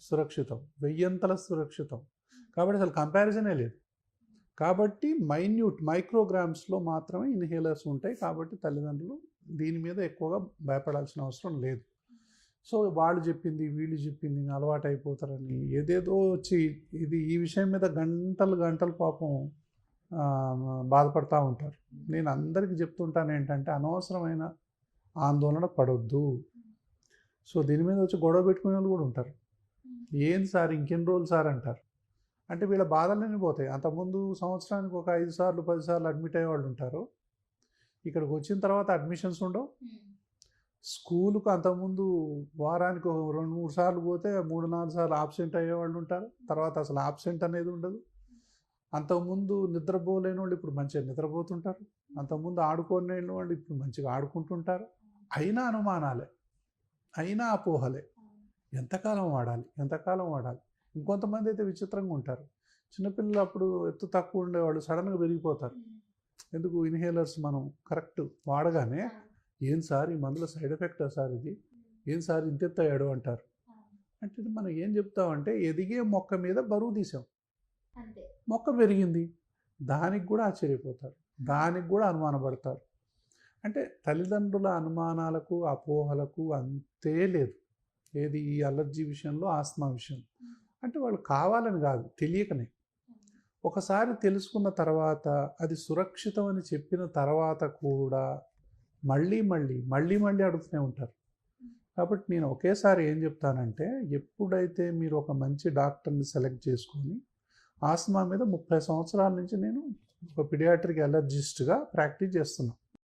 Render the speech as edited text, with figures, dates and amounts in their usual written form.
సురక్షితం, వెయ్యంతల సురక్షితం. కాబట్టి అసలు కంపారిజనే లేదు. కాబట్టి మైక్రోగ్రామ్స్లో మాత్రమే ఇన్హేలర్స్ ఉంటాయి. కాబట్టి తల్లిదండ్రులు దీని మీద ఎక్కువగా భయపడాల్సిన అవసరం లేదు. సో వాళ్ళు చెప్పింది వీళ్ళు చెప్పింది అలవాటు అయిపోతారని ఏదేదో వచ్చి ఈ విషయం మీద గంటలు పాపం బాధపడుతూ ఉంటారు. నేను అందరికీ చెప్తుంటాను ఏంటంటే అనవసరమైన ఆందోళన పడొద్దు. సో దీని మీద వచ్చి గొడవ పెట్టుకునే వాళ్ళు కూడా ఉంటారు. ఏంది సార్ ఇంకెన్ని రోజులు సార్ అంటారు. అంటే వీళ్ళ బాధలన్నీ పోతాయి. అంతకుముందు సంవత్సరానికి ఒక 5 సార్లు 10 సార్లు అడ్మిట్ అయ్యే వాళ్ళు ఉంటారు. ఇక్కడికి వచ్చిన తర్వాత అడ్మిషన్స్ ఉండవు. స్కూలుకు అంతకుముందు వారానికి 2-3 సార్లు పోతే 3-4 సార్లు ఆబ్సెంట్ అయ్యేవాళ్ళు ఉంటారు. తర్వాత అసలు ఆబ్సెంట్ అనేది ఉండదు. అంతకుముందు నిద్రపోలేని వాళ్ళు ఇప్పుడు మంచిగా నిద్రపోతుంటారు. అంతకుముందు ఆడుకోని వాళ్ళు ఇప్పుడు మంచిగా ఆడుకుంటుంటారు. అయినా అనుమానాలే, అయినా అపోహలే. ఎంతకాలం వాడాలి. ఇంకొంతమంది అయితే విచిత్రంగా ఉంటారు. చిన్నపిల్లలు అప్పుడు ఎత్తు తక్కువ ఉండేవాళ్ళు సడన్గా పెరిగిపోతారు. ఎందుకు ఇన్హేలర్స్ మనం కరెక్ట్ వాడగానే ఏం సార్ ఈ మందుల సైడ్ ఎఫెక్టా సార్ ఇది, ఏం సార్ ఇంతెత్తయ్యాడు అంటారు. అంటే మనం ఏం చెప్తామంటే ఎదిగే మొక్క మీద బరువు తీసాం, మొక్క పెరిగింది, దానికి కూడా ఆశ్చర్యపోతారు, దానికి కూడా అనుమానపడతారు. అంటే తల్లిదండ్రుల అనుమానాలకు అపోహలకు అంతే లేదు. ఏది ఈ అలర్జీ విషయంలో, ఆస్తమా విషయం అంటే వాళ్ళు కావాలని కాదు, తెలియకనే. ఒకసారి తెలుసుకున్న తర్వాత అది సురక్షితం అని చెప్పిన తర్వాత కూడా మళ్ళీ అడుగుతూనే ఉంటారు. కాబట్టి నేను ఒకేసారి ఏం చెప్తానంటే ఎప్పుడైతే మీరు ఒక మంచి డాక్టర్ని సెలెక్ట్ చేసుకొని, ఆస్తమా మీద 30 సంవత్సరాల నుంచి నేను ఒక పీడియాట్రిక్ అలర్జిస్ట్గా ప్రాక్టీస్ చేస్తున్నాను.